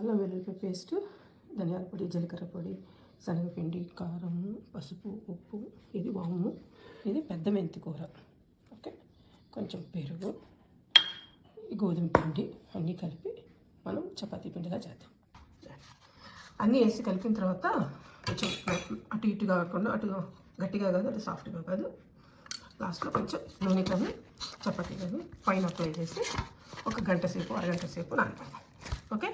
అల్లం వెల్లుల్లి పేస్ట్, ధనియాల పొడి, జీలకర్ర పొడి, శనగపిండి, కారం, పసుపు, ఉప్పు, ఇది వాము, ఇది పెద్ద మెంతి కూర. ఓకే, కొంచెం పెరుగు, గోధుమ పిండి అన్నీ కలిపి మనం చపాతీ పిండిగా చేద్దాం. అన్నీ వేసి కలిపిన తర్వాత కొంచెం అటు ఇటు కాకుండా, అటు గట్టిగా కాదు, అటు సాఫ్ట్గా కాదు, లాస్ట్లో కొంచెం నూనె కానీ చపాతీ కానీ పైన అప్లై చేసి ఒక గంట సేపు, అరగంట సేపు నానబెడదాం. ఓకే,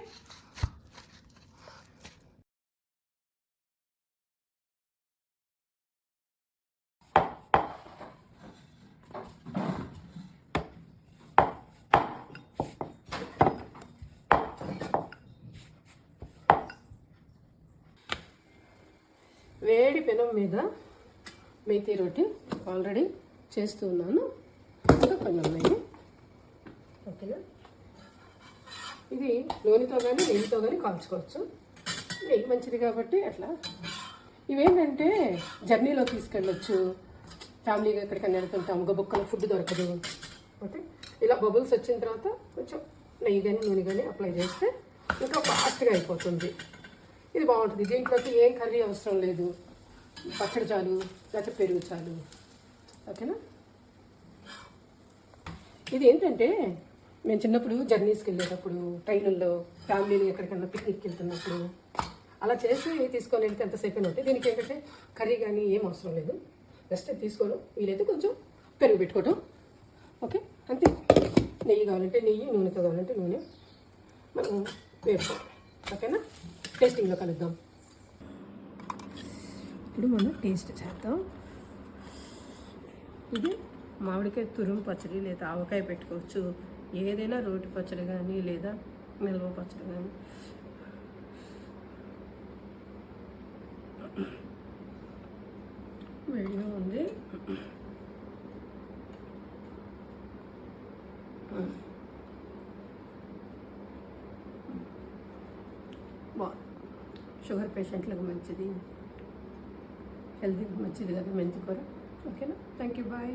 వేడి పెనం మీద మేతి రోటి ఆల్రెడీ చేస్తూ ఉన్నాను, ఇంకా కొన్ని ఉన్నాయి. ఓకేనా, ఇది నూనెతో కానీ నెయ్యితో కానీ కాల్చుకోవచ్చు. నెయ్యి మంచిది కాబట్టి అట్లా. ఇవేంటంటే జర్నీలో తీసుకెళ్ళొచ్చు, ఫ్యామిలీగా ఎక్కడికైనా వెళ్తుంటాము, గబుక్కల ఫుడ్ దొరకదు. ఓకే, ఇలా బబుల్స్ వచ్చిన తర్వాత కొంచెం నెయ్యి కానీ నూనె కానీ అప్లై చేస్తే ఇంకా ఫాస్ట్గా అయిపోతుంది. ఇది బాగుంటుంది. దీంట్లోకి ఏం కర్రీ అవసరం లేదు, పచ్చడి చాలు, లేకపోతే పెరుగు చాలు. ఓకేనా, ఇది ఏంటంటే మేము చిన్నప్పుడు జర్నీస్కి వెళ్ళేటప్పుడు, ట్రైన్లలో ఫ్యామిలీని ఎక్కడికైనా పిక్నిక్కి వెళ్తున్నప్పుడు అలా చేసి తీసుకొని వెళ్తే ఎంతసేపు ఉంటాయి. దీనికి ఏంటంటే కర్రీ కానీ ఏం అవసరం లేదు, జస్ట్ తీసుకోవడం, వీలైతే కొంచెం పెరుగు పెట్టుకోవడం. ఓకే, అంతే. నెయ్యి కావాలంటే నెయ్యి, నూనెతో కావాలంటే నూనె మనం వేసుకోవాలి. ఓకేనా, టేస్టింగ్లో కలుద్దాం. ఇప్పుడు మనం టేస్ట్ చేద్దాం. ఇది మామిడికాయ తురుము పచ్చడి, లేదా ఆవకాయ పెట్టుకోవచ్చు, ఏదైనా రోటి పచ్చడి కానీ లేదా నిల్వ పచ్చడి కానీ. వేడిగా ఉంది. బాగుంది. షుగర్ పేషెంట్లకు మంచిది, హెల్తీకి మంచిది కదా మెంతి కూర. ఓకేనా, థ్యాంక్ యూ, బాయ్.